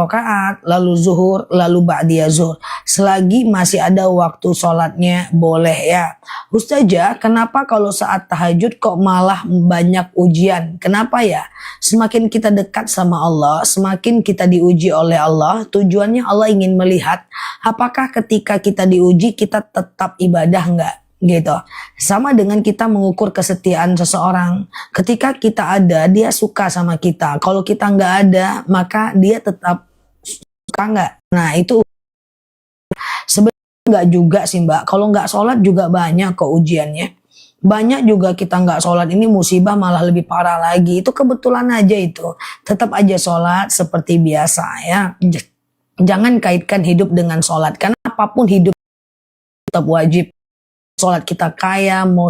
rakaat, lalu zuhur, lalu ba'diyah zuhur. Selagi masih ada waktu sholatnya boleh ya. Ustazah, kenapa kalau saat tahajud kok malah banyak ujian? Kenapa ya? Semakin kita dekat sama Allah, semakin kita diuji oleh Allah. Tujuannya Allah ingin melihat apakah ketika kita diuji kita tetap ibadah enggak? Gitu. Sama dengan kita mengukur kesetiaan seseorang. Ketika kita ada, dia suka sama kita. Kalau kita nggak ada, maka dia tetap suka nggak. Nah itu sebenarnya nggak juga sih Mbak. Kalau nggak sholat juga banyak kok ujiannya. Banyak juga kita nggak sholat ini musibah malah lebih parah lagi. Itu kebetulan aja itu. Tetap aja sholat seperti biasa ya. Jangan kaitkan hidup dengan sholat. Karena apapun hidup tetap wajib. Sholat kita kaya, mau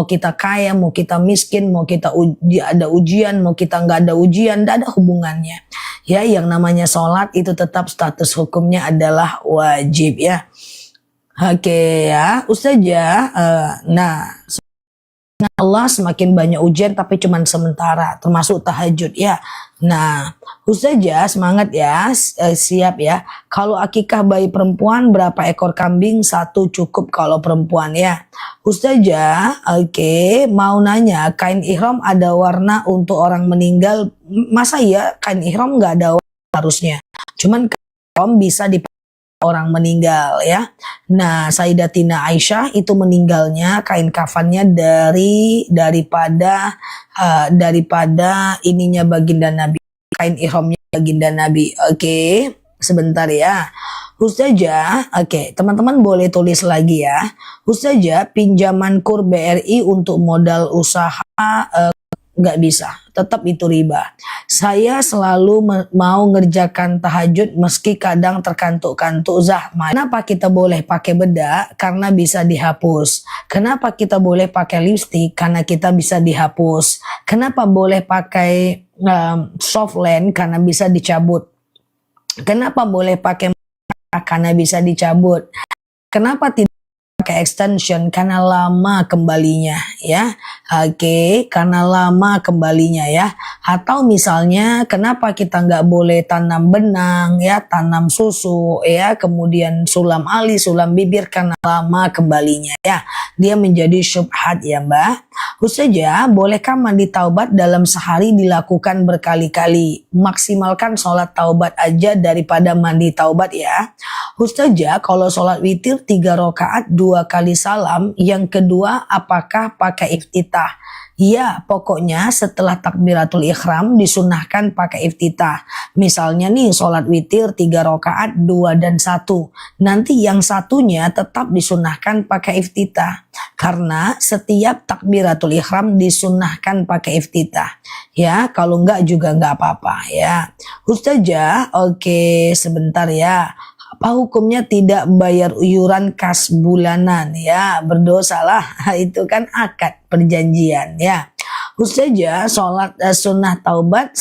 kita kaya, mau kita miskin, mau kita ada ujian, mau kita nggak ada ujian, tidak ada hubungannya. Ya, yang namanya sholat itu tetap status hukumnya adalah wajib ya. Oke ya, Ustazah. Nah, Allah semakin banyak ujian tapi cuman sementara, termasuk tahajud ya. Nah, Ustazah semangat ya, siap ya. Kalau akikah bayi perempuan berapa ekor kambing? 1 cukup kalau perempuan ya. Ustazah, oke, mau nanya, kain ihram ada warna untuk orang meninggal? Masa ya kain ihram nggak ada warna harusnya? Cuman kain ihram bisa dipakai orang meninggal ya. Nah, Sayyidatina Aisyah itu meninggalnya kain kafannya daripada ininya baginda Nabi, kain ihramnya baginda Nabi. Oke, sebentar ya. Ustazah, oke, teman-teman boleh tulis lagi ya. Ustazah, pinjaman KUR BRI untuk modal usaha nggak bisa, tetap itu riba. Saya selalu mau ngerjakan tahajud meski kadang terkantuk-kantuk. Zahma, kenapa kita boleh pakai bedak? Karena bisa dihapus. Kenapa kita boleh pakai lipstick? Karena kita bisa dihapus. Kenapa boleh pakai soft lens? Karena bisa dicabut. Kenapa boleh pakai mata? Karena bisa dicabut. Kenapa tidak pakai extension? Karena lama kembalinya ya. Oke, karena lama kembalinya ya. Atau misalnya kenapa kita nggak boleh tanam benang ya, tanam susu ya, kemudian sulam alis, sulam bibir? Karena lama kembalinya ya. Dia menjadi syubhat ya Mbak. Ustazah, bolehkah mandi taubat dalam sehari dilakukan berkali-kali? Maksimalkan sholat taubat aja daripada mandi taubat ya. Ustazah, kalau sholat witir 3 rakaat 2 kali salam, yang kedua apakah pakai iftitah? Ya, pokoknya setelah takbiratul ihram disunahkan pakai iftitah. Misalnya nih sholat witir 3 rakaat 2 dan 1. Nanti yang satunya tetap disunahkan pakai iftitah. Karena setiap takbiratul ihram disunahkan pakai iftitah. Ya, kalau enggak juga enggak apa-apa ya. Ustazah, oke, sebentar ya. Apa hukumnya tidak bayar iuran kas bulanan ya? Berdosalah, itu kan akad perjanjian ya. Ustazah, sholat sunnah taubat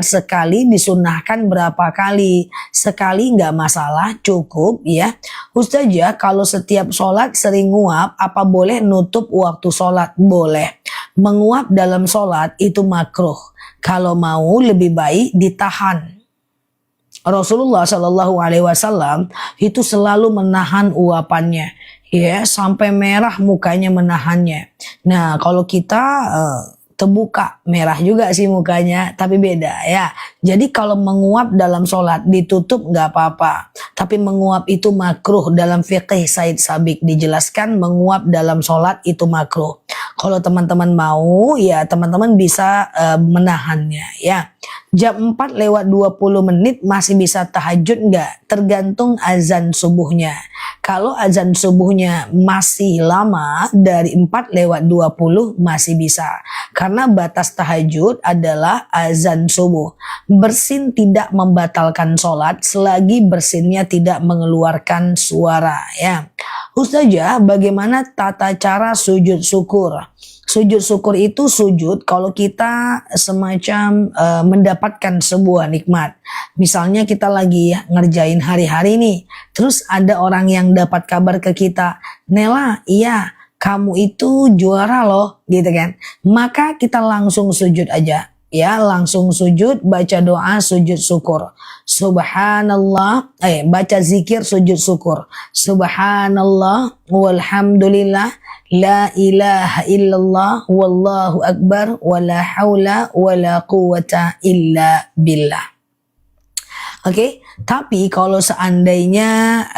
sekali disunahkan berapa kali? Sekali nggak masalah, cukup ya. Ustazah, kalau setiap sholat sering nguap, apa boleh nutup waktu sholat? Boleh. Menguap dalam sholat itu makruh. Kalau mau lebih baik ditahan. Rasulullah Shallallahu Alaihi Wasallam itu selalu menahan uapannya, ya, sampai merah mukanya menahannya. Nah, kalau kita terbuka merah juga sih mukanya, tapi beda ya. Jadi kalau menguap dalam sholat ditutup nggak apa-apa, tapi menguap itu makruh. Dalam fiqih Said Sabiq dijelaskan menguap dalam sholat itu makruh. Kalau teman-teman mau ya teman-teman bisa menahannya ya. Jam 4 lewat 20 menit masih bisa tahajud nggak? Tergantung azan subuhnya. Kalau azan subuhnya masih lama dari 4 lewat 20 masih bisa. Karena batas tahajud adalah azan subuh. Bersin tidak membatalkan sholat selagi bersinnya tidak mengeluarkan suara ya. Ustazah, bagaimana tata cara sujud syukur? Sujud syukur itu sujud kalau kita semacam mendapatkan sebuah nikmat. Misalnya kita lagi ngerjain hari-hari nih, terus ada orang yang dapat kabar ke kita, Nela, iya kamu itu juara loh, gitu kan. Maka kita langsung sujud aja. ya, langsung sujud, baca doa sujud syukur. Subhanallah, baca zikir sujud syukur. Subhanallah walhamdulillah la ilaha illallah wallahu akbar wala haula wala quwata illa billah. Oke, tapi kalau seandainya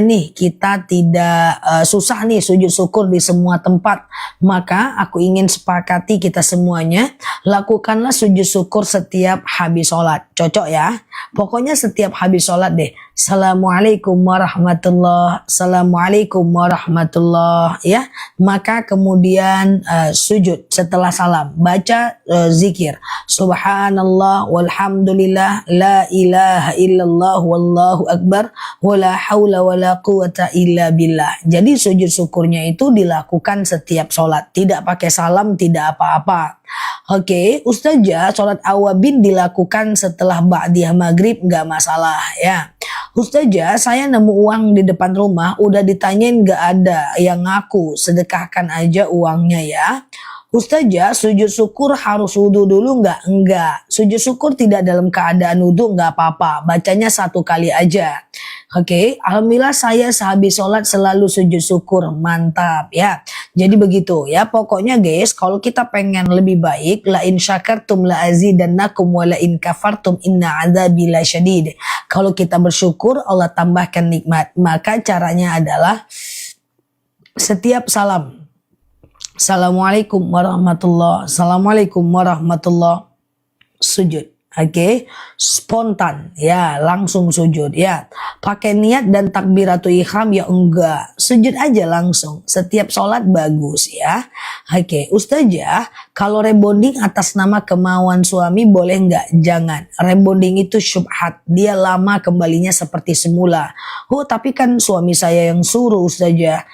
nih kita tidak susah nih sujud syukur di semua tempat, maka aku ingin sepakati kita semuanya, lakukanlah sujud syukur setiap habis sholat. Cocok ya? Pokoknya setiap habis sholat deh. Assalamualaikum warahmatullah, Assalamualaikum warahmatullah, ya. Maka kemudian sujud setelah salam, baca zikir. Subhanallah walhamdulillah la ilaha illallah wallahu akbar wala haula wala quwata illa billah. Jadi sujud syukurnya itu dilakukan setiap sholat, tidak pakai salam, tidak apa-apa. Oke, Ustazah, sholat awabin dilakukan setelah ba'diyah maghrib, nggak masalah ya. Ustazah, saya nemu uang di depan rumah, udah ditanyain nggak ada yang ngaku, sedekahkan aja uangnya ya. Ustazah, sujud syukur harus wudhu dulu nggak? Enggak. Sujud syukur tidak dalam keadaan wudhu nggak apa-apa. Bacanya 1 kali aja. Oke, alhamdulillah saya sehabis sholat selalu sujud syukur. Mantap ya. Jadi begitu ya. Pokoknya guys, kalau kita pengen lebih baik, la in syakartum la azidannakum wa la in kafartum inna adzabi lasyadid. Kalau kita bersyukur, Allah tambahkan nikmat. Maka caranya adalah setiap salam, Assalamualaikum warahmatullah, Assalamualaikum warahmatullah, sujud. Oke, spontan ya, langsung sujud ya. Pakai niat dan takbiratul ihram ya enggak, sujud aja langsung. Setiap sholat bagus ya. Oke, Ustazah, kalau rebonding atas nama kemauan suami boleh enggak? Jangan. Rebonding itu syubhat, dia lama kembalinya seperti semula. Oh, tapi kan suami saya yang suruh Ustazah.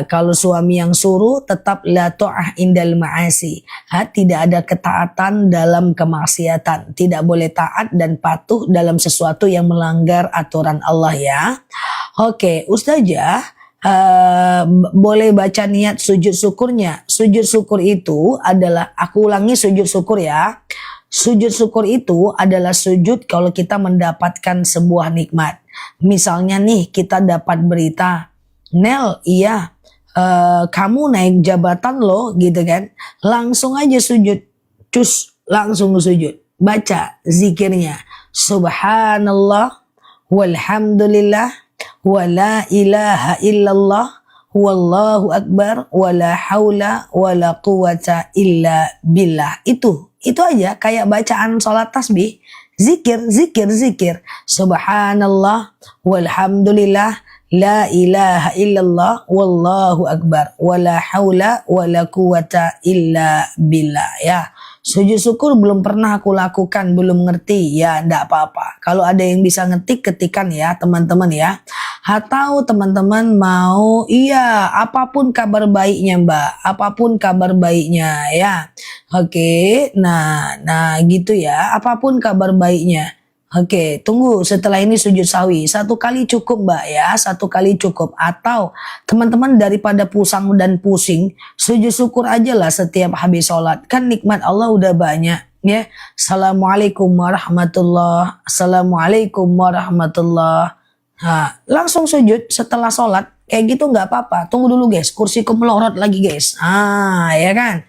Kalau suami yang suruh tetap la ta'ah indal ma'asi. Tidak ada ketaatan dalam kemaksiatan. Tidak boleh taat dan patuh dalam sesuatu yang melanggar aturan Allah ya. Oke, Ustazah, boleh baca niat sujud syukurnya. Sujud syukur itu adalah, aku ulangi sujud syukur ya. Sujud syukur itu adalah sujud kalau kita mendapatkan sebuah nikmat. Misalnya nih kita dapat berita, Nel, iya, kamu naik jabatan loh, gitu kan. Langsung aja sujud, langsung sujud. Baca zikirnya, Subhanallah, walhamdulillah, wala ilaha illallah, wallahu akbar, wala haula, wala quwata illa billah. Itu aja, kayak bacaan sholat tasbih. Zikir. Subhanallah, walhamdulillah, la ilaha illallah, wallahu akbar, wala haula, wala quwata illa billah ya. Sujud syukur belum pernah aku lakukan, belum ngerti ya, enggak apa-apa. Kalau ada yang bisa ngetik, ketikan ya teman-teman ya. Atau teman-teman mau, iya, apapun kabar baiknya Mbak, apapun kabar baiknya ya. Oke, nah gitu ya, apapun kabar baiknya. Oke, tunggu setelah ini sujud sawi. 1 kali cukup Mbak ya, 1 kali cukup. Atau teman-teman daripada pusing dan pusing, sujud syukur aja lah setiap habis sholat. Kan nikmat Allah udah banyak ya. Assalamualaikum warahmatullah, Assalamualaikum warahmatullah. Langsung sujud setelah sholat. Kayak gitu nggak apa-apa. Tunggu dulu guys, kursiku melorot lagi guys. Ya kan.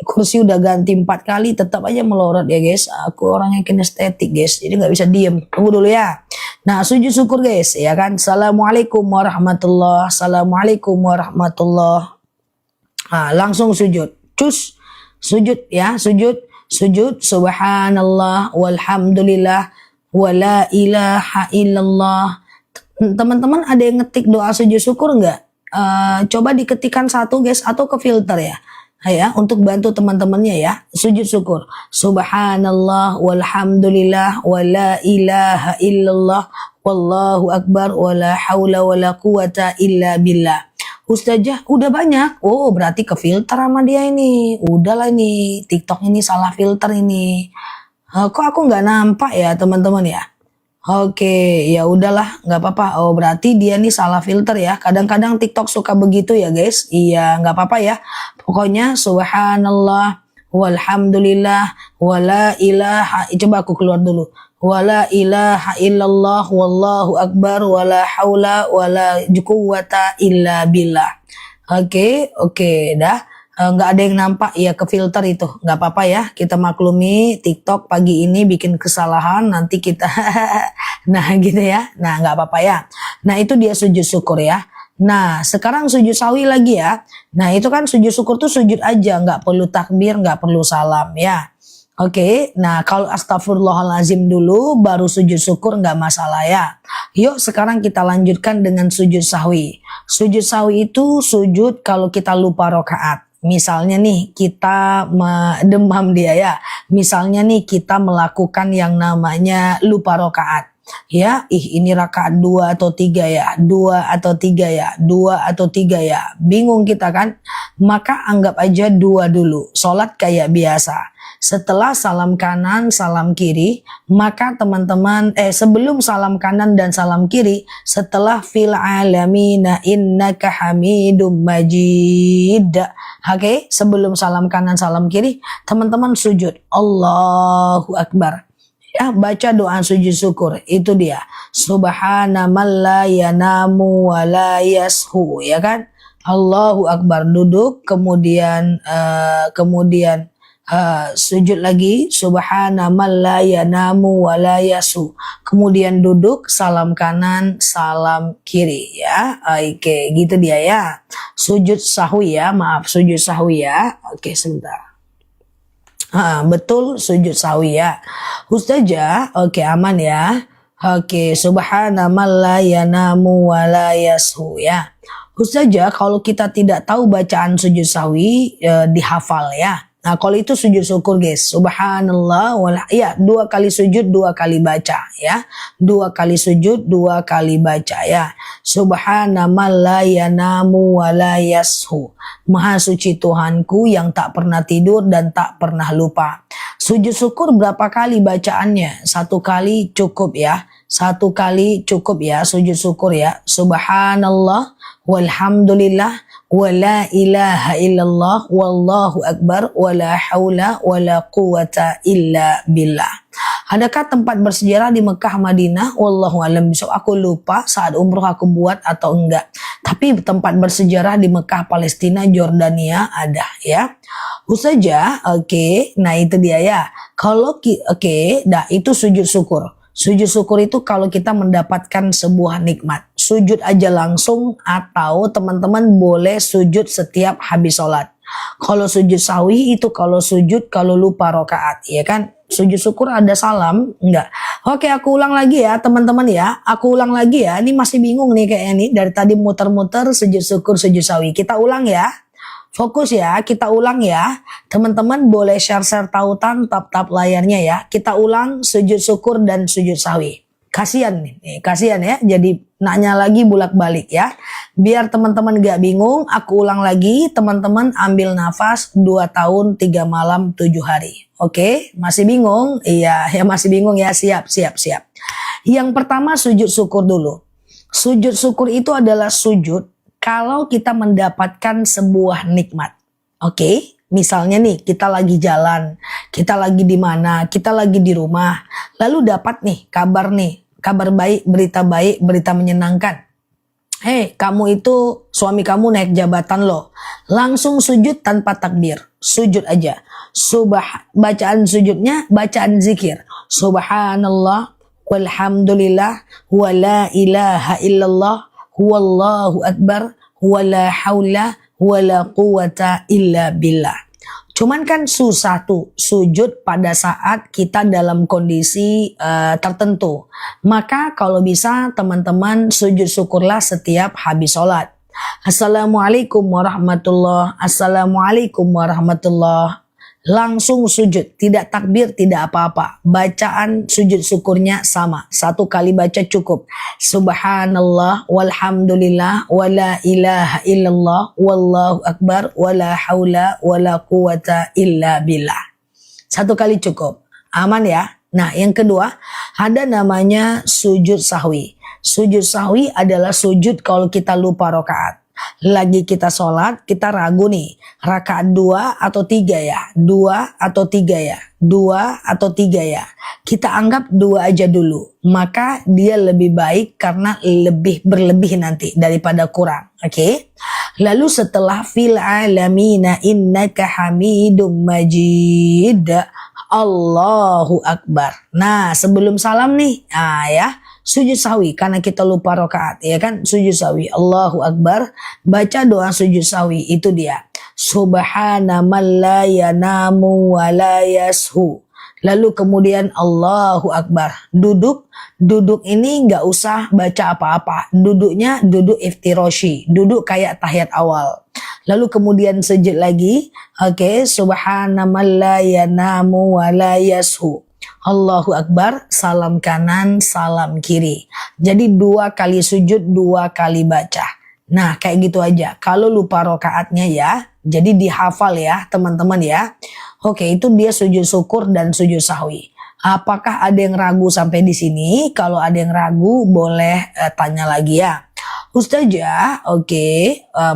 Kursi udah ganti 4 kali tetap aja melorot ya guys. Aku orangnya kinestetik guys, jadi nggak bisa diem. Tunggu dulu ya. Nah, sujud syukur guys ya kan. Assalamualaikum warahmatullah, Assalamualaikum warahmatullah. Langsung sujud. Sujud ya, sujud. Subhanallah walhamdulillah wala ilaha illallah. Teman-teman ada yang ngetik doa sujud syukur nggak? Coba diketikkan 1 guys, atau ke filter ya. Untuk bantu teman-temannya ya. Sujud syukur. Subhanallah walhamdulillah wala ilaha illallah wallahu akbar wala haula wala quwata illa billah. Ustazah, udah banyak. Oh, berarti ke filter sama dia ini. Udahlah ini, TikTok ini salah filter ini. Kok aku nggak nampak ya teman-teman ya? Oke, ya udahlah, nggak apa-apa. Oh, berarti dia nih salah filter ya. Kadang-kadang TikTok suka begitu ya guys. Iya, nggak apa-apa ya. Pokoknya Subhanallah walhamdulillah, wala ilaha. Coba aku keluar dulu. Wala ilaha illallah, wallahu akbar, wala haula wala quwwata illa billah. Oke, dah. Nggak ada yang nampak ya, ke filter itu nggak apa-apa ya, kita maklumi TikTok pagi ini bikin kesalahan, nanti kita nah gitu ya, nah nggak apa-apa ya. Nah itu dia sujud syukur ya. Nah sekarang sujud sahwi lagi ya. Nah itu kan sujud syukur tuh sujud aja, nggak perlu takbir, nggak perlu salam ya. Oke, nah kalau astagfirullahalazim dulu baru sujud syukur nggak masalah ya. Yuk sekarang kita lanjutkan dengan sujud sahwi. Sujud sahwi itu sujud kalau kita lupa rakaat. Misalnya nih kita demam dia ya. Misalnya nih kita melakukan yang namanya lupa rakaat. Ya, ini rakaat 2 atau 3 ya, 2 atau 3 ya, 2 atau 3 ya. Bingung kita kan? Maka anggap aja 2 dulu. Sholat kayak biasa. Setelah salam kanan, salam kiri, maka teman-teman sebelum salam kanan dan salam kiri, setelah fil alamina innaka hamidum majid. Oke, sebelum salam kanan, salam kiri, teman-teman sujud. Allahu akbar. Ya, baca doa sujud syukur. Itu dia. Subhana man la yanamu wa la yashu, ya kan? Allahu akbar, duduk, kemudian sujud lagi, subhana man la yanamu wa la yasu, kemudian duduk, salam kanan, salam kiri ya. Oke, gitu dia ya. Sujud sahwi ya, maaf, sujud sahwi ya. Oke, sebentar. Betul, sujud sahwi ya. Ustazah, oke, aman ya. Oke, subhana man la yanamu wa la yasu ya. Ustazah, kalau kita tidak tahu bacaan sujud sahwi, dihafal ya. Nah kalau itu sujud syukur guys, subhanallah ya, 2 kali sujud 2 kali baca ya, 2 kali sujud 2 kali baca ya. Subhana man la yanamu wa la yashu, maha suci Tuhanku yang tak pernah tidur dan tak pernah lupa. Sujud syukur berapa kali bacaannya? 1 kali cukup ya, 1 kali cukup ya sujud syukur ya. Subhanallah walhamdulillah wala ilaha illallah wallahu akbar wala haula wala quwata illa billah. Adakah tempat bersejarah di Mekah Madinah? Wallahu alam bisawab. Aku lupa saat umroh aku buat atau enggak. Tapi tempat bersejarah di Mekah Palestina Jordania ada ya. Ustazah, oke. Nah itu dia ya. Kalau dah itu sujud syukur. Sujud syukur itu kalau kita mendapatkan sebuah nikmat. Sujud aja langsung atau teman-teman boleh sujud setiap habis sholat. Kalau sujud sahwi itu kalau sujud kalau lupa rakaat, ya kan? Sujud syukur ada salam? Enggak. Oke, aku ulang lagi ya teman-teman ya. Aku ulang lagi ya. Ini masih bingung nih kayaknya nih. Dari tadi muter-muter sujud syukur, sujud sahwi. Kita ulang ya. Fokus ya, kita ulang ya. Teman-teman boleh share-share tautan tap-tap layarnya ya. Kita ulang sujud syukur dan sujud sahwi. Kasian nih, kasian ya. Jadi nanya lagi bolak-balik ya. Biar teman-teman gak bingung, aku ulang lagi. Teman-teman ambil nafas 2 tahun 3 malam 7 hari. Oke, masih bingung? Iya, ya masih bingung ya. Siap. Yang pertama sujud syukur dulu. Sujud syukur itu adalah sujud kalau kita mendapatkan sebuah nikmat. Oke, misalnya nih kita lagi jalan, kita lagi di mana, kita lagi di rumah, lalu dapat nih, kabar baik, berita menyenangkan. Hei, kamu itu suami kamu naik jabatan loh. Langsung sujud tanpa takbir, sujud aja. Bacaan sujudnya bacaan zikir. Subhanallah walhamdulillah wala ilaha illallah wallahu akbar wala haula wala quwata illa billah. Cuman kan susah tuh sujud pada saat kita dalam kondisi tertentu. Maka kalau bisa teman-teman sujud syukurlah setiap habis sholat. Assalamualaikum warahmatullah, assalamualaikum warahmatullah. Langsung sujud, tidak takbir, tidak apa-apa. Bacaan sujud syukurnya sama, 1 kali baca cukup. Subhanallah walhamdulillah wala ilaha illallah wallahu akbar wala haula wala quwata illa billah. 1 kali cukup, aman ya. Nah yang kedua ada namanya sujud sahwi. Sujud sahwi adalah sujud kalau kita lupa rakaat. Lagi kita sholat, kita ragu nih, rakaat 2 atau 3 ya, 2 atau 3 ya, 2 atau 3 ya. Kita anggap 2 aja dulu, maka dia lebih baik karena lebih berlebih nanti daripada kurang. Oke. Lalu setelah fil alamina innaka hamidum majid, Allahu Akbar. Nah, sebelum salam nih, ya, sujud sahwi karena kita lupa rakaat, ya kan? Sujud sahwi, Allahu Akbar, baca doa sujud sahwi, itu dia. Subhana man la yanamu wa la yashu. Lalu kemudian Allahu Akbar, duduk ini nggak usah baca apa-apa, duduknya duduk iftiroshi, duduk kayak tahiyat awal. Lalu kemudian sujud lagi, oke, subhana man la yanamu wa la yashu. Allahu Akbar, salam kanan, salam kiri. Jadi 2 kali sujud, 2 kali baca. Nah, kayak gitu aja. Kalau lupa rokaatnya ya, jadi dihafal ya teman-teman ya. Oke, itu dia sujud syukur dan sujud sahwi. Apakah ada yang ragu sampai di sini? Kalau ada yang ragu boleh tanya lagi ya. Ustazah,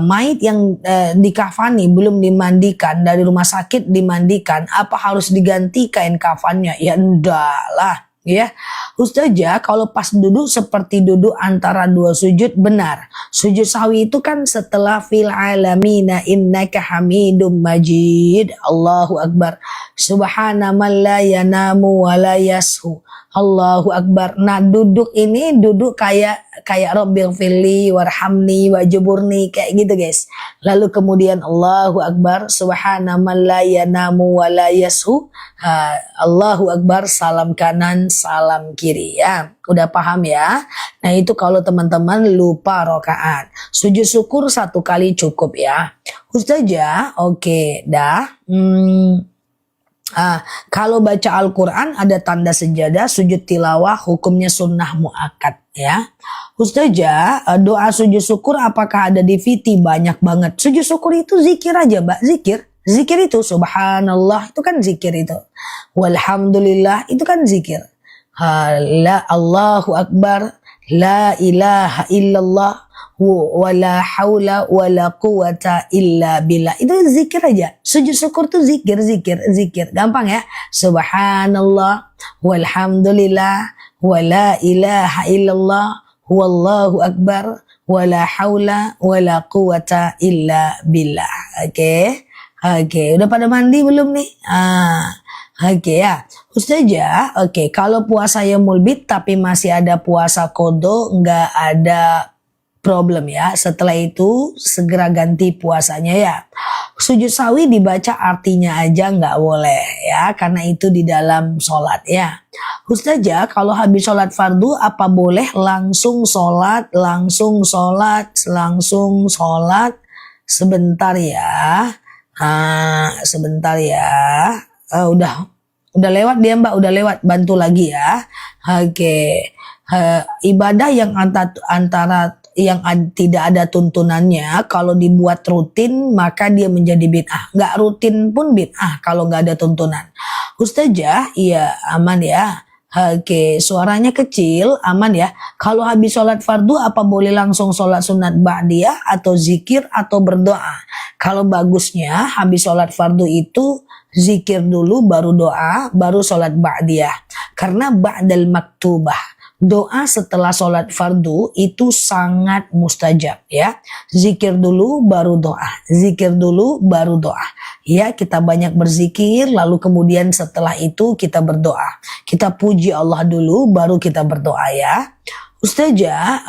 mayit yang dikafani belum dimandikan, dari rumah sakit dimandikan, apa harus diganti kain kafannya? Ya enggak lah. Ya, Ustazah, kalau pas duduk seperti duduk antara 2 sujud, benar. Sujud sahwi itu kan setelah fil alamina innaka hamidum majid, Allahu Akbar, subhana man la yanamu wa la yashu, Allahu Akbar. Nah, duduk ini duduk kayak Rabbil firli warhamni wajburni, kayak gitu guys. Lalu kemudian Allahu Akbar, subhana man la yanamu wa la yashu, Allahu Akbar, salam kanan, salam kiri ya. Udah paham ya? Nah, itu kalau teman-teman lupa rokaat. Sujud syukur 1 kali cukup ya. Ustazah, dah. Kalau baca Al-Quran ada tanda sejadah, sujud tilawah hukumnya sunnah muakkad ya. Ustazah, doa sujud syukur apakah ada di VT? Banyak banget. Sujud syukur itu zikir aja Mbak, zikir itu subhanallah, itu kan zikir itu. Walhamdulillah, itu kan zikir. Allahu Akbar, la ilaha illallah, wala haula wala quwata illa billah. Itu zikir aja. Sujud syukur tuh zikir. Gampang ya. Subhanallah, walhamdulillah, wala ilaha illallah, wallahu akbar, wala haula wala quwata illa billah. Oke, udah pada mandi belum nih? Ya, Ustazah, kalau puasa yaumul bid tapi masih ada puasa kodo, nggak ada problem ya. Setelah itu segera ganti puasanya ya. Sujud sawi dibaca artinya aja nggak boleh ya, karena itu di dalam sholat ya. Ustazah, kalau habis sholat fardu apa boleh langsung sholat? Sebentar ya. Sebentar ya. Udah lewat dia Mbak, udah lewat, bantu lagi ya. Ibadah yang tidak ada tuntunannya, kalau dibuat rutin maka dia menjadi bid'ah. Nggak rutin pun bid'ah kalau nggak ada tuntunan. Ustazah, iya aman ya. Suaranya kecil, aman ya. Kalau habis sholat fardu apa boleh langsung sholat sunat ba'diyah atau zikir atau berdoa? Kalau bagusnya habis sholat fardu itu zikir dulu baru doa, baru sholat ba'diyah. Karena ba'dal maktubah, doa setelah sholat fardu itu sangat mustajab ya. Zikir dulu baru doa. Ya, kita banyak berzikir, lalu kemudian setelah itu kita berdoa. Kita puji Allah dulu baru kita berdoa ya. Ustazah,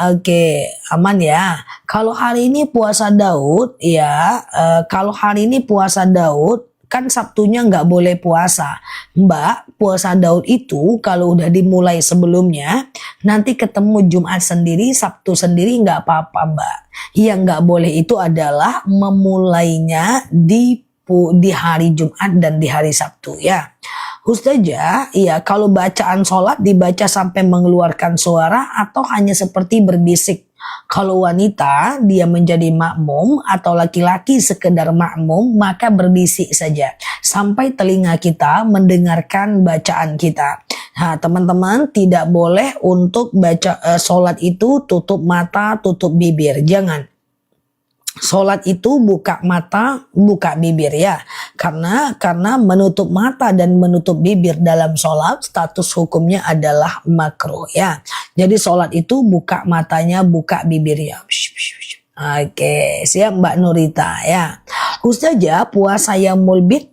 aman ya. Kalau hari ini puasa Daud ya, kan Sabtunya nggak boleh puasa. Mbak, puasa Daud itu kalau udah dimulai sebelumnya, nanti ketemu Jumat sendiri, Sabtu sendiri nggak apa-apa Mbak. Yang nggak boleh itu adalah memulainya di hari Jumat dan di hari Sabtu ya. Ustazah, iya, kalau bacaan sholat dibaca sampai mengeluarkan suara atau hanya seperti berbisik. Kalau wanita dia menjadi makmum atau laki-laki sekedar makmum, maka berbisik saja sampai telinga kita mendengarkan bacaan kita. Nah, teman-teman tidak boleh untuk baca sholat itu tutup mata, tutup bibir, jangan. Sholat itu buka mata, buka bibir ya. Karena menutup mata dan menutup bibir dalam sholat status hukumnya adalah makruh ya. Jadi sholat itu buka matanya, buka bibirnya. Oke, siap Mbak Nurita ya. Ustazah puasa Yaumul Bid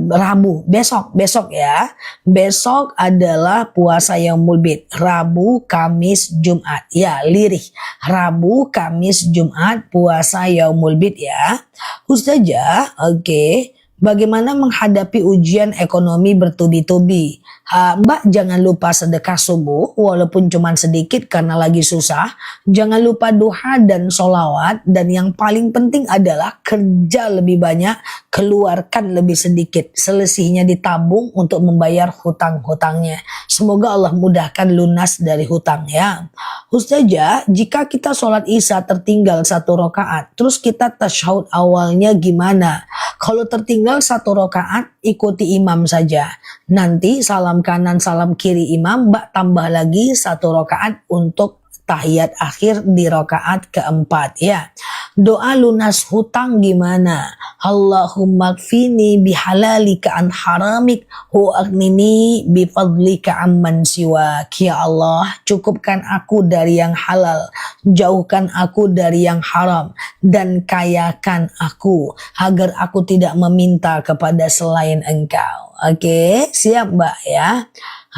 Rabu besok ya. Besok adalah puasa Yaumul Bid, Rabu, Kamis, Jumat. Ya, lirih. Rabu, Kamis, Jumat puasa Yaumul Bid ya. Ustazah, oke. Bagaimana menghadapi ujian ekonomi bertubi-tubi? Mbak jangan lupa sedekah subuh walaupun cuma sedikit karena lagi susah. Jangan lupa duha dan sholawat. Dan yang paling penting adalah kerja lebih banyak, keluarkan lebih sedikit. Selisihnya ditabung untuk membayar hutang-hutangnya. Semoga Allah mudahkan lunas dari hutang ya. Ustazah, jika kita sholat isya tertinggal 1 rakaat, terus kita tasyahud awalnya gimana? Kalau tertinggal 1 rakaat, ikuti imam saja. Nanti salam kanan, salam kiri imam, Mbak tambah lagi 1 rakaat untuk tahiyat akhir di rakaat keempat ya. Doa lunas hutang gimana? Allahumma kfini bihalalika an haramik wa aghnini bifadlika amman siwak. Ya Allah, cukupkan aku dari yang halal, jauhkan aku dari yang haram, dan kayakan aku agar aku tidak meminta kepada selain Engkau. Oke, siap Mbak ya.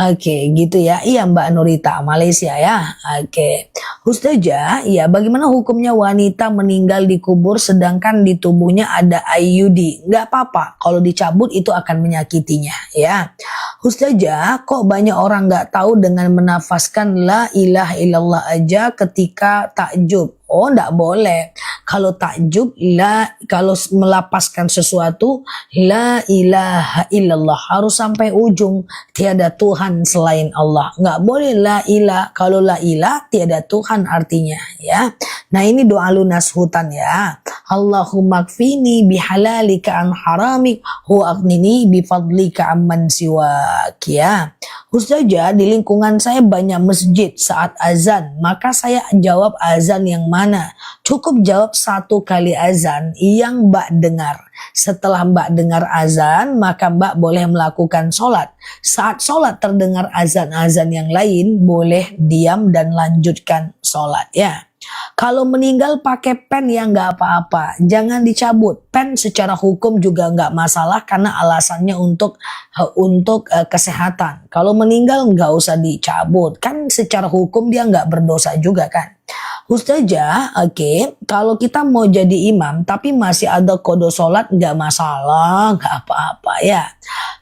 Oke, gitu ya. Iya Mbak Nurita, Malaysia ya. Oke. Ustazah, ya bagaimana hukumnya wanita meninggal dikubur sedangkan di tubuhnya ada IUD? Nggak apa-apa, kalau dicabut itu akan menyakitinya ya. Ustazah, kok banyak orang nggak tahu dengan menafaskan la ilaha illallah aja ketika takjub? Oh, enggak boleh. Kalau takjub, kalau melapaskan sesuatu, la ilaha illallah. Harus sampai ujung. Tiada Tuhan selain Allah. Enggak boleh la ilah. Kalau la ilah, tiada Tuhan artinya. Ya. Nah, ini doa lunas hutan ya. Allahumma kfini bihalalika an haramik wa aghnini bifadlika amman siwak. Ya. Ustazah, di lingkungan saya banyak masjid saat azan. Maka saya jawab azan yang mana? Cukup jawab 1 kali azan yang Mbak dengar. Setelah Mbak dengar azan, maka Mbak boleh melakukan sholat. Saat sholat terdengar azan-azan yang lain, boleh diam dan lanjutkan sholat ya. Kalau meninggal pakai pen ya nggak apa-apa, jangan dicabut. Pen secara hukum juga nggak masalah karena alasannya untuk kesehatan. Kalau meninggal nggak usah dicabut, kan secara hukum dia nggak berdosa juga kan. Ustazah, oke, kalau kita mau jadi imam tapi masih ada kode sholat nggak masalah, nggak apa-apa ya.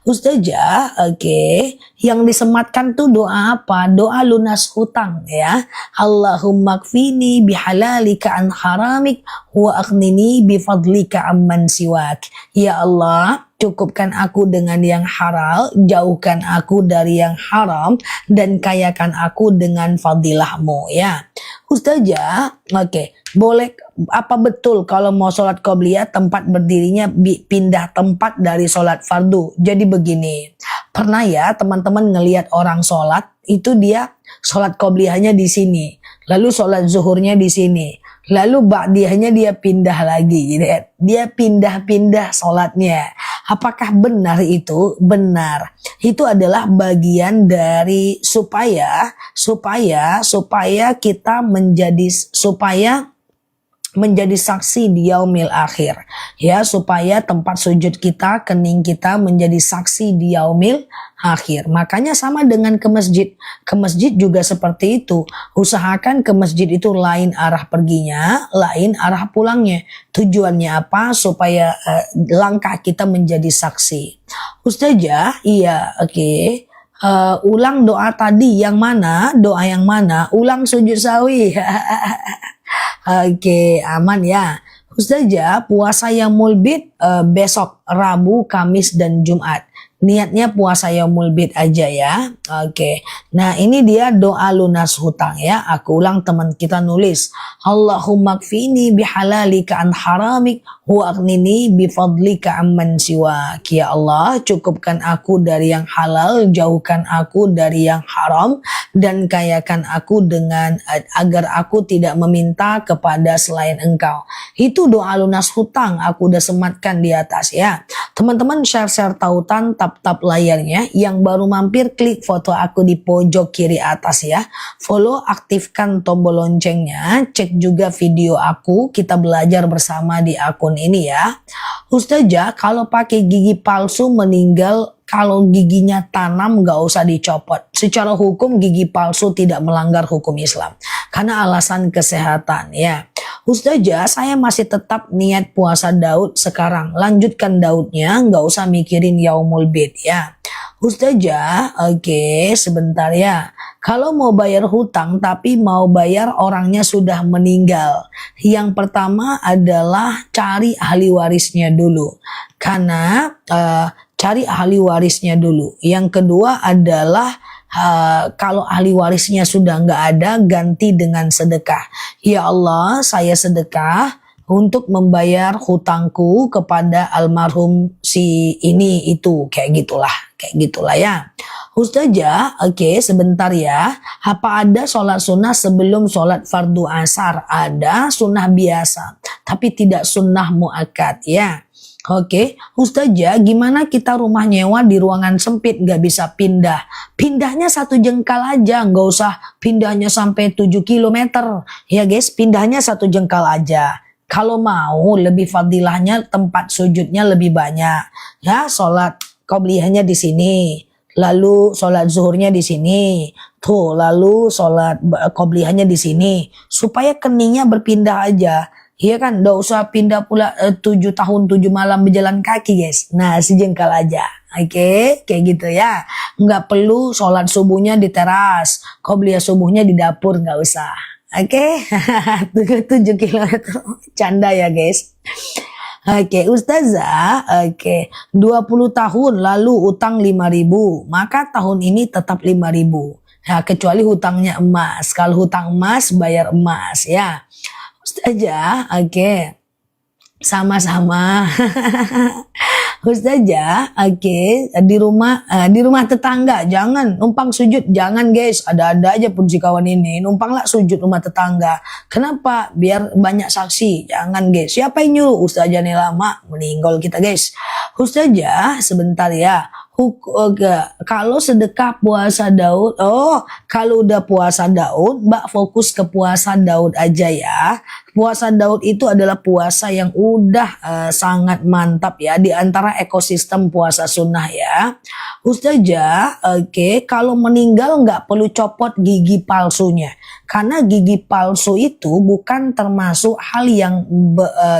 Ustazah, oke, yang disematkan tuh doa apa? Doa lunas hutang ya. Allahumma kfini bihalalika an haramik wa aghnini bifadlika amman siwak. Ya Allah, cukupkan aku dengan yang halal, jauhkan aku dari yang haram, dan kayakan aku dengan fadilahmu ya. Ustazah, oke, boleh apa betul kalau mau sholat qobliyah tempat berdirinya pindah tempat dari sholat fardu? Jadi begini, pernah ya teman-teman ngelihat orang sholat, itu dia sholat qobliyahnya di sini, lalu sholat zuhurnya di sini, lalu ba'diyahnya dia pindah lagi, gitu ya. Dia pindah-pindah sholatnya. Apakah benar itu? Benar. Itu adalah bagian dari supaya kita menjadi saksi di yaumil akhir ya, supaya tempat sujud kita, kening kita menjadi saksi di yaumil akhir. Makanya sama dengan ke masjid juga seperti itu. Usahakan ke masjid itu lain arah perginya, lain arah pulangnya. Tujuannya apa? Supaya langkah kita menjadi saksi. Ustazah, iya, oke. Ulang doa tadi yang mana? Doa yang mana? Ulang sujud sawi. Oke, aman ya. Ustazah, puasa Yaumul Bid besok Rabu, Kamis, dan Jumat. niatnya puasa Yaumul Bid aja ya. Oke. Nah, ini dia doa lunas hutang ya. Aku ulang, teman kita nulis, Allahumma kfini bihalalika an haramik wa aghnini bifadlika amman siwak. Ya Allah, cukupkan aku dari yang halal, jauhkan aku dari yang haram, dan kayakan aku dengan agar aku tidak meminta kepada selain Engkau. Itu doa lunas hutang, aku udah sematkan di atas ya. Teman-teman share-share tautan, tap-tap layarnya. Yang baru mampir, klik foto aku di pojok kiri atas ya. Follow, aktifkan tombol loncengnya. Cek juga video aku, kita belajar bersama di akun ini ya. Ustazah, kalau pakai gigi palsu meninggal, kalau giginya tanam gak usah dicopot. Secara hukum gigi palsu tidak melanggar hukum Islam. Karena alasan kesehatan ya. Ustazah, saya masih tetap niat puasa Daud sekarang. Lanjutkan Daudnya, nggak usah mikirin Yaumul Bid ya. Ustazah, oke, sebentar ya. Kalau mau bayar hutang tapi mau bayar orangnya sudah meninggal. Yang pertama adalah cari ahli warisnya dulu. Karena cari ahli warisnya dulu. Yang kedua adalah kalau ahli warisnya sudah nggak ada, ganti dengan sedekah. Ya Allah, saya sedekah untuk membayar hutangku kepada almarhum si ini itu, kayak gitulah ya. Ustazah, oke, sebentar ya. Apa ada sholat sunnah sebelum sholat fardu asar? Ada sunnah biasa, tapi tidak sunnah muakkad ya. Oke, Ustazah, gimana kita rumah nyewa di ruangan sempit gak bisa pindah? Pindahnya 1 jengkal aja, gak usah pindahnya sampai 7 kilometer. Ya guys, pindahnya 1 jengkal aja. Kalau mau lebih fadilahnya tempat sujudnya lebih banyak. Ya, sholat qobliyahnya di sini. Lalu sholat zuhurnya di sini. Tuh, lalu sholat qobliyahnya di sini. Supaya keningnya berpindah aja. Iya kan, gak usah pindah pula 7 tahun 7 malam berjalan kaki guys. Nah, sejengkal aja. Oke, kayak gitu ya. Nggak perlu sholat subuhnya di teras. Qobliyah subuhnya di dapur, nggak usah. Oke, 7 kilometer. Canda ya guys. Oke, Ustazah, oke. 20 tahun lalu utang 5.000. Maka tahun ini tetap 5.000. Nah, kecuali hutangnya emas. Kalau hutang emas, bayar emas ya. Ustazah, oke, sama-sama. Ustazah, oke, di rumah tetangga, jangan numpang sujud, jangan guys, ada-ada aja pun si kawan ini, numpanglah sujud rumah tetangga. Kenapa? Biar banyak saksi, jangan guys. Siapa yang nyuruh? Ustazah nih lama, meninggal kita guys. Ustazah, sebentar ya. Kalau sedekah puasa Daud, kalau udah puasa Daud, Mbak fokus ke puasa Daud aja ya. Puasa Daud itu adalah puasa yang udah sangat mantap ya di antara ekosistem puasa sunnah ya. Ustazah, oke, kalau meninggal nggak perlu copot gigi palsunya. Karena gigi palsu itu bukan termasuk hal yang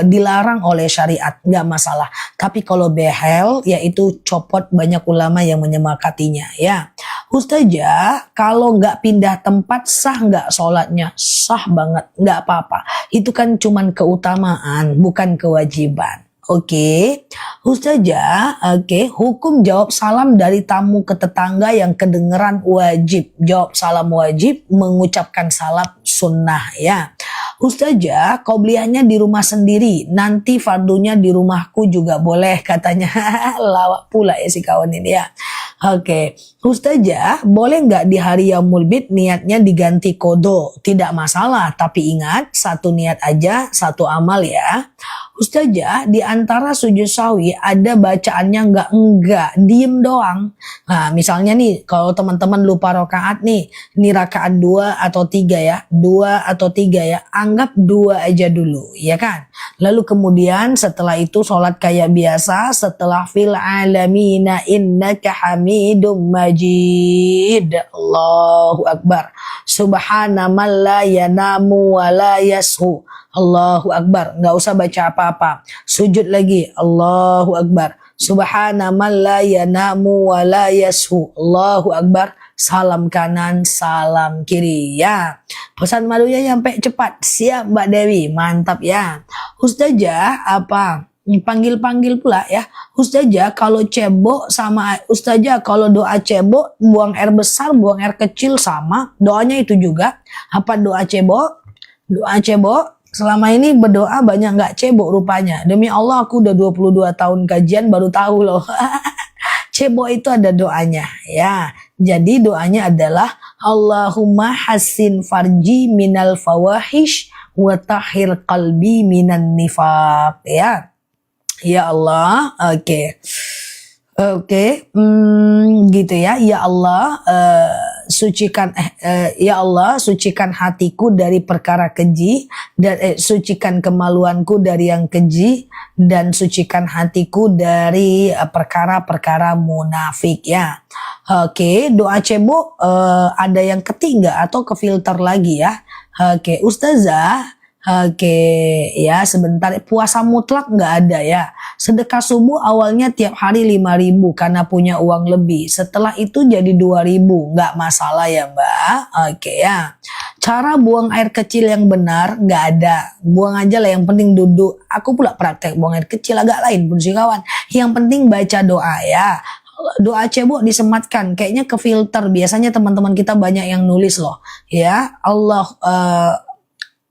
dilarang oleh syariat, nggak masalah. Tapi kalau behel, yaitu copot, banyak ulama yang menyepakatinya ya. Ustazah, kalau nggak pindah tempat sah nggak sholatnya? Sah banget, nggak apa-apa. Itu kan cuman keutamaan, bukan kewajiban. Oke, Ustazah, oke, hukum jawab salam dari tamu ke tetangga yang kedengeran wajib. Jawab salam wajib, mengucapkan salam sunnah ya. Ustazah, qobliyahnya di rumah sendiri, nanti fardunya di rumahku juga boleh katanya. Lawak pula ya si kawan ini ya. Oke, Ustazah, boleh nggak di hari Yaumul Bid niatnya diganti kodo? Tidak masalah, tapi ingat satu niat aja, satu amal ya. Ustazah, di antara sujud sahwi ada bacaannya enggak, diem doang. Nah, misalnya nih, kalau teman-teman lupa rakaat nih, ini rakaat 2 atau 3 ya, 2 atau 3 ya, anggap 2 aja dulu, ya kan? Lalu kemudian setelah itu sholat kayak biasa, setelah fil alamina innaka hamidum majid. Allahu Akbar. Subhana man la yanamu wa la yashu. Allahu Akbar, nggak usah baca apa-apa. Sujud lagi, Allahu Akbar. Subhana man la yanamu wa la yashu. Allahu Akbar. Salam kanan, salam kiri ya. Pesan malunya nyampe cepat. Siap Mbak Dewi, mantap ya. Ustazah, apa? panggil-panggil pula ya. Ustazah kalau cebok sama Ustazah kalau doa cebok buang air besar, buang air kecil sama doanya itu juga. Apa doa cebok? Doa cebok selama ini berdoa banyak nggak cebok rupanya. Demi Allah aku udah 22 tahun kajian baru tahu loh. Cebok itu ada doanya ya. Jadi doanya adalah Allahumma hassin farji minal fawahish wa tahhir qalbi minan nifaq ya. Ya Allah, oke. Gitu ya. Ya Allah, ya Allah, sucikan hatiku dari perkara keji dan sucikan kemaluanku dari yang keji dan sucikan hatiku dari perkara-perkara munafik ya. Oke, doa cebok ada yang ketik nggak atau ke filter lagi ya? Oke, Ustazah. Oke, ya sebentar. Puasa mutlak nggak ada ya. Sedekah subuh awalnya tiap hari 5.000 karena punya uang lebih. Setelah itu jadi 2.000, nggak masalah ya Mbak. Oke ya. Cara buang air kecil yang benar nggak ada. Buang aja lah yang penting duduk. Aku pula praktek buang air kecil agak lain pun sih kawan. Yang penting baca doa ya. Doa cebok disematkan kayaknya ke filter. Biasanya teman-teman kita banyak yang nulis loh. Ya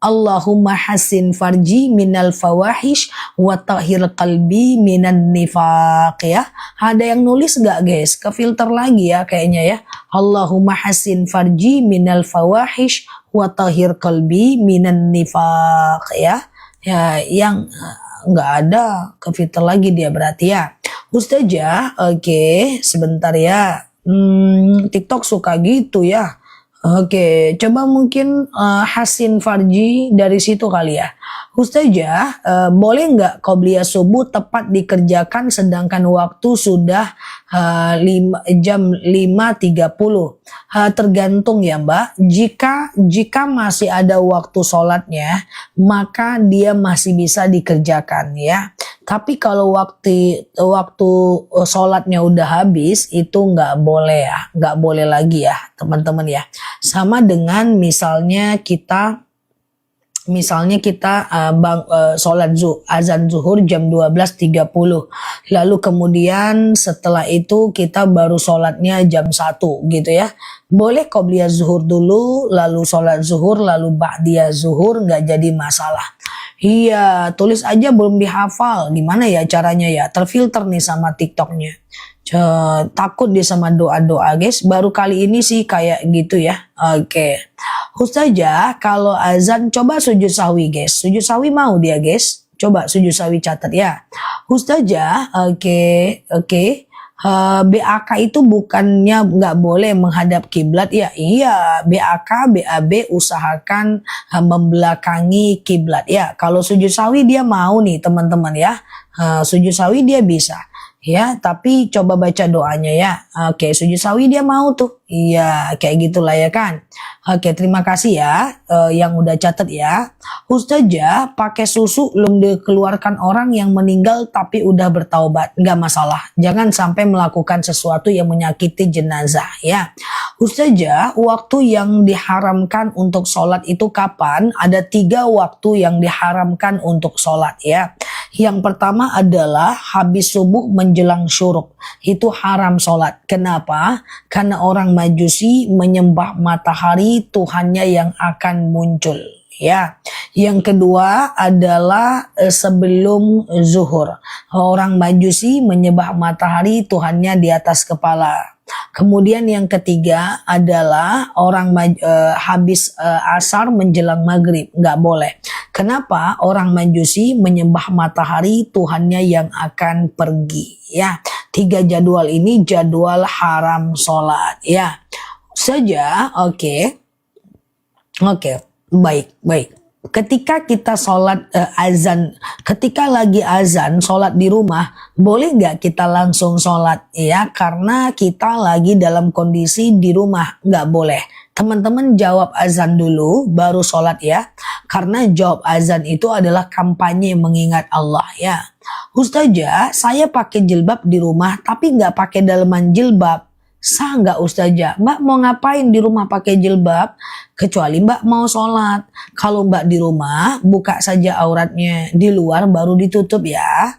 Allahumma hassin farji minal fawahish wa tahhir qalbi minan nifaq ya. Ada yang nulis nggak guys? Ke filter lagi ya kayaknya ya. Allahumma hassin farji minal fawahish wa tahhir qalbi minan nifaq ya. Ya yang nggak ada ke filter lagi dia berarti ya. Ustazah, oke, sebentar ya. TikTok suka gitu ya. Oke, coba mungkin Hasin Farji dari situ kali ya. Ustazah, boleh nggak qobliyah subuh tepat dikerjakan sedangkan waktu sudah jam 5.30? Tergantung ya Mbak. Jika masih ada waktu sholatnya, maka dia masih bisa dikerjakan ya. Tapi kalau waktu sholatnya udah habis itu nggak boleh ya, nggak boleh lagi ya teman-teman ya. Sama dengan misalnya kita sholat azan zuhur jam 12.30, lalu kemudian setelah itu kita baru sholatnya jam 1 gitu ya. Boleh qobliyah zuhur dulu, lalu sholat zuhur, lalu ba'diyah zuhur, nggak jadi masalah. Iya, tulis aja belum dihafal. Gimana ya caranya ya? Terfilter nih sama TikToknya. Takut dia sama doa-doa guys. Baru kali ini sih kayak gitu ya. Oke. Ustazah, kalau azan coba sujud sahwi guys. Sujud sahwi mau dia guys. Coba sujud sahwi catat ya. Ustazah, oke. BAK itu bukannya nggak boleh menghadap kiblat ya? Iya, BAK, BAB usahakan membelakangi kiblat ya. Kalau sujud sawi dia mau nih teman-teman ya. Sujud sawi dia bisa ya, tapi coba baca doanya ya. Oke, sujud sawi dia mau tuh. Iya, kayak gitulah ya kan. Oke, terima kasih ya yang udah catat ya. Ustazah, pakai susu belum dikeluarkan orang yang meninggal tapi udah bertaubat. Nggak masalah. Jangan sampai melakukan sesuatu yang menyakiti jenazah ya. Ustazah, waktu yang diharamkan untuk sholat itu kapan? Ada 3 waktu yang diharamkan untuk sholat ya. Yang pertama adalah habis subuh menjelang syuruk. Itu haram sholat. Kenapa? Karena orang Majusi menyembah matahari Tuhannya yang akan muncul. Ya, yang kedua adalah sebelum zuhur. Orang Majusi menyembah matahari Tuhannya di atas kepala. Kemudian yang ketiga adalah orang habis asar menjelang maghrib. Nggak boleh. Kenapa? Orang Majusi menyembah matahari Tuhannya yang akan pergi. Ya, 3 jadwal ini jadwal haram sholat. Ya, saja. Oke, baik. Ketika kita sholat azan, ketika lagi azan sholat di rumah, boleh nggak kita langsung sholat ya? Karena kita lagi dalam kondisi di rumah, nggak boleh. Teman-teman jawab azan dulu, baru sholat ya. Karena jawab azan itu adalah kampanye mengingat Allah ya. Ustazah, saya pakai jilbab di rumah, tapi nggak pakai daleman jilbab. Sah nggak Ustazah? Mbak mau ngapain di rumah pakai jilbab? Kecuali Mbak mau sholat. Kalau Mbak di rumah, buka saja auratnya. Di luar baru ditutup ya.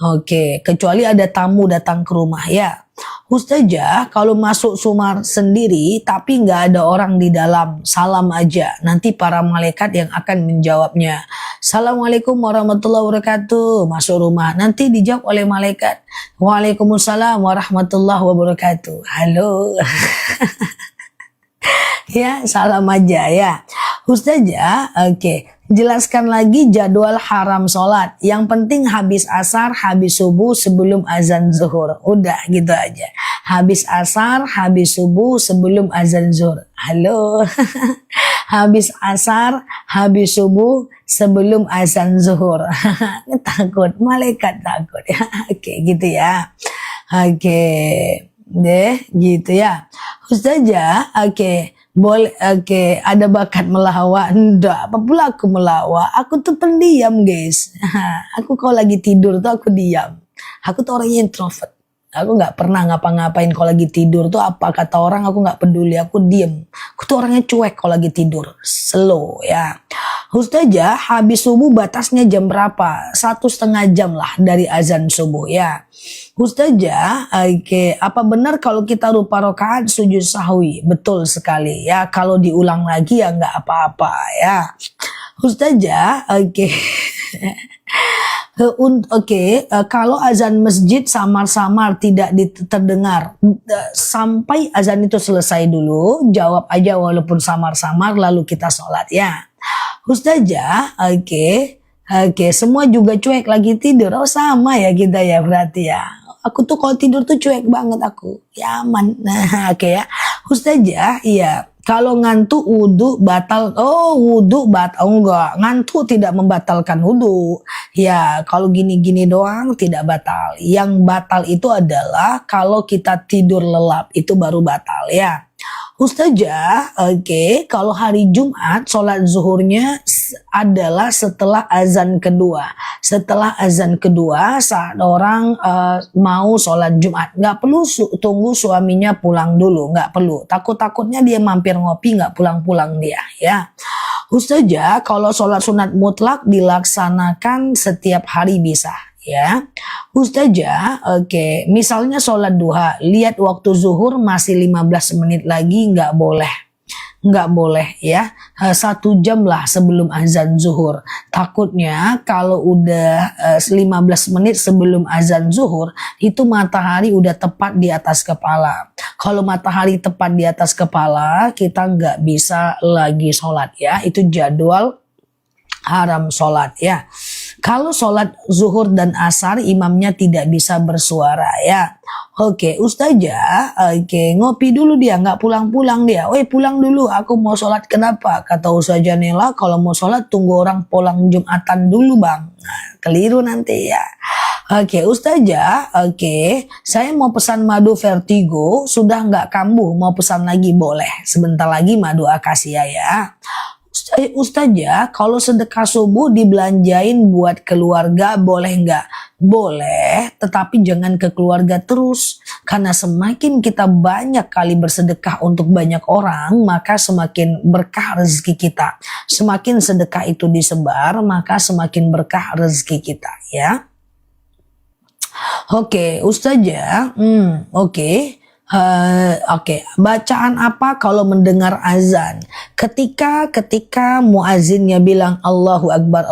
Oke, kecuali ada tamu datang ke rumah ya. Ustazah, kalau masuk sumar sendiri tapi nggak ada orang di dalam, salam aja. Nanti para malaikat yang akan menjawabnya. Assalamualaikum warahmatullahi wabarakatuh. Masuk rumah, nanti dijawab oleh malaikat. Waalaikumsalam warahmatullahi wabarakatuh. Halo. Ya, salam aja ya. Ustazah, oke. Jelaskan lagi jadwal haram sholat. Yang penting habis asar, habis subuh, sebelum azan zuhur. Udah gitu aja. Habis asar, habis subuh, sebelum azan zuhur. Halo. Habis asar, habis subuh, sebelum azan zuhur. Takut, malaikat takut. Oke, gitu ya. Oke, deh gitu ya. Ustazah, oke. Boleh, oke, ada bakat melawak? Enggak, apa pula aku melawak? Aku tuh pendiam, guys. Aku kalau lagi tidur tuh aku diam. Aku tuh orangnya introvert. Aku nggak pernah ngapa-ngapain kalau lagi tidur tuh apa kata orang aku nggak peduli. Aku diem. Aku tuh orangnya cuek kalau lagi tidur. Slow ya. Ustazah, habis subuh batasnya jam berapa? 1,5 jam lah dari azan subuh ya. Ustazah, oke, apa benar kalau kita lupa rakaat sujud sahwi? Betul sekali ya. Kalau diulang lagi ya nggak apa-apa ya. Ustazah, oke. Kalau azan masjid samar-samar tidak terdengar, sampai azan itu selesai dulu, jawab aja walaupun samar-samar lalu kita sholat ya. Ustazah, oke, semua juga cuek lagi tidur. Oh sama ya kita ya berarti ya. Aku tuh kalau tidur tuh cuek banget aku, ya aman. Nah, oke ya. Ustazah, iya. Kalau ngantuk wudhu batal. Oh wudhu batal. Oh, enggak, ngantuk tidak membatalkan wudhu. Ya kalau gini-gini doang tidak batal. Yang batal itu adalah kalau kita tidur lelap, itu baru batal ya. Ustazah, oke, kalau hari Jumat sholat zuhurnya adalah setelah azan kedua. Setelah azan kedua saat orang mau sholat Jumat. Nggak perlu tunggu suaminya pulang dulu, nggak perlu. Takut-takutnya dia mampir ngopi nggak pulang-pulang dia ya. Ustazah, kalau sholat sunat mutlak dilaksanakan setiap hari bisa. Ya, Ustazah, oke, misalnya sholat duha, lihat waktu zuhur masih 15 menit lagi, nggak boleh ya, 1 jam lah sebelum azan zuhur. Takutnya kalau udah 15 menit sebelum azan zuhur, itu matahari udah tepat di atas kepala. Kalau matahari tepat di atas kepala, kita nggak bisa lagi sholat ya, itu jadwal haram sholat ya. Kalau sholat zuhur dan asar imamnya tidak bisa bersuara ya. Oke, Ustazah, oke, ngopi dulu dia, nggak pulang-pulang dia. Weh pulang dulu, aku mau sholat. Kenapa? Kata Ustazah Nela, kalau mau sholat tunggu orang pulang Jumatan dulu bang. Nah, keliru nanti ya. Oke, Ustazah, oke, saya mau pesan madu Vertigo, sudah nggak kambuh, mau pesan lagi boleh. Sebentar lagi madu akasia ya. Ustazah, kalau sedekah subuh dibelanjain buat keluarga boleh nggak? Boleh, tetapi jangan ke keluarga terus. Karena semakin kita banyak kali bersedekah untuk banyak orang, maka semakin berkah rezeki kita. Semakin sedekah itu disebar, maka semakin berkah rezeki kita ya. Oke, Ustazah, oke. Bacaan apa kalau mendengar azan? Ketika muazzinnya bilang Allahu Akbar,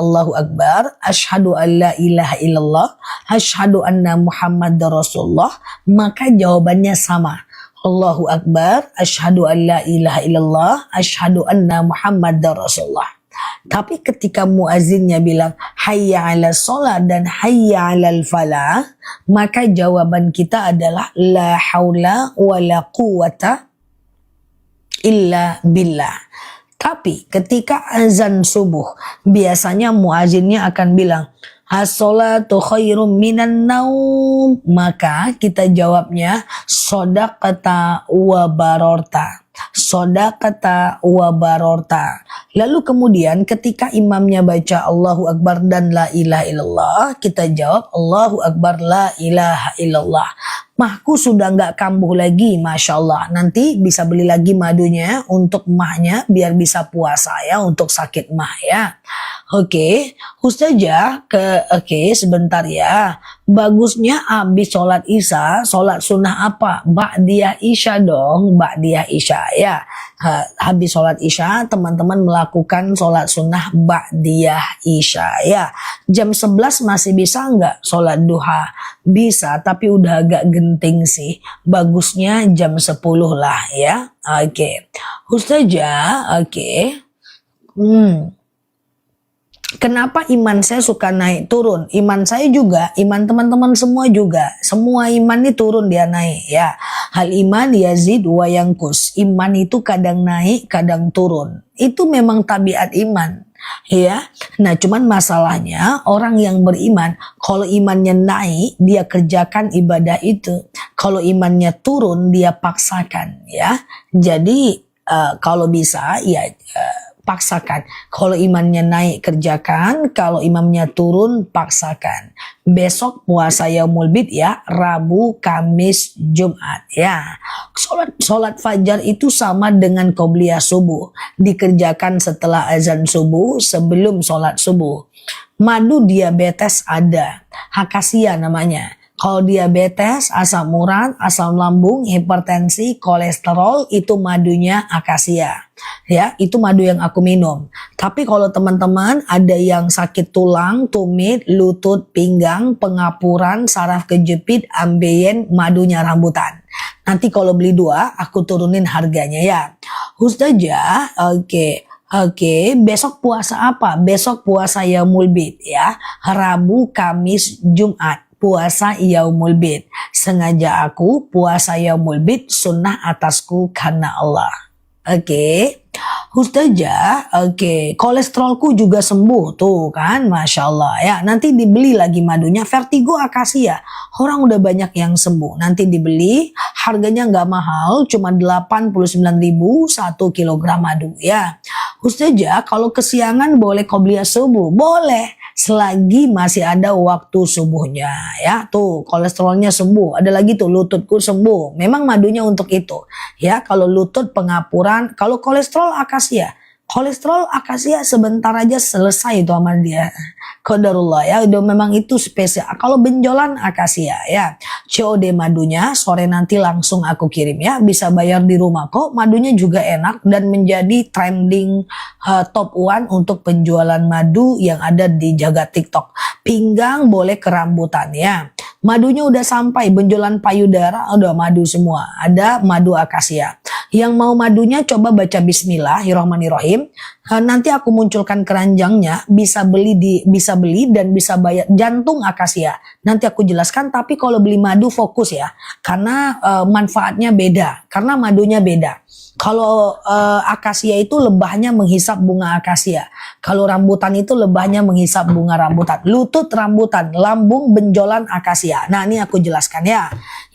asyhadu an la ilaha illallah, asyhadu anna Muhammadar Rasulullah, maka jawabannya sama. Allahu Akbar, asyhadu an la ilaha illallah, asyhadu anna Muhammadar Rasulullah. Tapi ketika muazzinnya bilang hayya 'ala sholat dan hayya 'alal falah, maka jawaban kita adalah la haula wala quwata illa billah. Tapi ketika azan subuh, biasanya muazzinnya akan bilang as-sholatu khairum minan naum, maka kita jawabnya shadaqata wa barorta. Shadaqata wa barorta. Lalu kemudian ketika imamnya baca Allahu Akbar dan la ilaha illallah, kita jawab Allahu Akbar la ilaha illallah. Mahku sudah nggak kambuh lagi, Masya Allah. Nanti bisa beli lagi madunya untuk mahnya biar bisa puasa ya, untuk sakit mah ya. Oke, Ustazah oke sebentar ya. Bagusnya habis sholat isya, sholat sunnah apa? Ba'diyah isya dong, ba'diyah isya ya. Habis sholat isya, teman-teman melakukan sholat sunnah ba'diyah isya ya. Jam 11 masih bisa nggak sholat duha? Bisa, tapi udah agak genting sih. Bagusnya jam 10 lah ya. Oke, Ustazah, oke. Kenapa iman saya suka naik turun? Iman saya juga, iman teman-teman semua juga. Semua iman ini turun dia naik ya. Hal iman yazid wa yangkus. Iman itu kadang naik, kadang turun. Itu memang tabiat iman. Ya, nah cuman masalahnya orang yang beriman, kalau imannya naik dia kerjakan ibadah itu, kalau imannya turun dia paksakan ya. Jadi kalau bisa ya paksakan. Kalau imannya naik kerjakan, kalau imamnya turun paksakan. Besok puasa Yaumul Bid ya, Rabu, Kamis, Jumat ya. Sholat fajar itu sama dengan qobliyah subuh, dikerjakan setelah azan subuh, sebelum sholat subuh. Madu diabetes ada, akasia namanya. Kalau diabetes, asam urat, asam lambung, hipertensi, kolesterol itu madunya akasia. Ya, itu madu yang aku minum. Tapi kalau teman-teman ada yang sakit tulang, tumit, lutut, pinggang, pengapuran, saraf kejepit, ambeien, madunya rambutan. Nanti kalau beli 2, aku turunin harganya ya. Ustazah, Oke, besok puasa apa? Besok puasa Yaumul Bid ya. Rabu, Kamis, Jumat. Puasa Yaumul Bid. Sengaja aku puasa Yaumul Bid sunnah atasku karena Allah. Oke. Ustazah, kolesterolku juga sembuh tuh kan, Masya Allah ya. Nanti dibeli lagi madunya, Vertigo akasia. Orang udah banyak yang sembuh. Nanti dibeli, harganya nggak mahal, cuma 89.000 1 kilogram madu ya. Ustazah, kalau kesiangan boleh qobliyah subuh? Boleh. Selagi masih ada waktu subuhnya ya. Tuh kolesterolnya sembuh. Ada lagi tuh lututku sembuh. Memang madunya untuk itu ya. Kalau lutut pengapuran, kalau kolesterol akasia. Kolesterol akasia sebentar aja selesai itu amal dia. Qadarullah ya, udah memang itu spesial. Kalau benjolan akasia ya. COD madunya sore nanti langsung aku kirim ya. Bisa bayar di rumah kok. Madunya juga enak dan menjadi trending top 1 untuk penjualan madu yang ada di jagat TikTok. Pinggang boleh kerambutan ya. Madunya udah sampai, benjolan payudara udah madu semua. Ada madu akasia. Yang mau madunya coba baca Bismillahirrahmanirrahim. Nanti aku munculkan keranjangnya, bisa beli dan bisa bayar. Jantung akasia. Nanti aku jelaskan, tapi kalau beli madu fokus ya. Karena manfaatnya beda, karena madunya beda. Kalau akasia itu lebahnya menghisap bunga akasia. Kalau rambutan itu lebahnya menghisap bunga rambutan. Lutut rambutan, lambung benjolan akasia. Nah, ini aku jelaskan ya.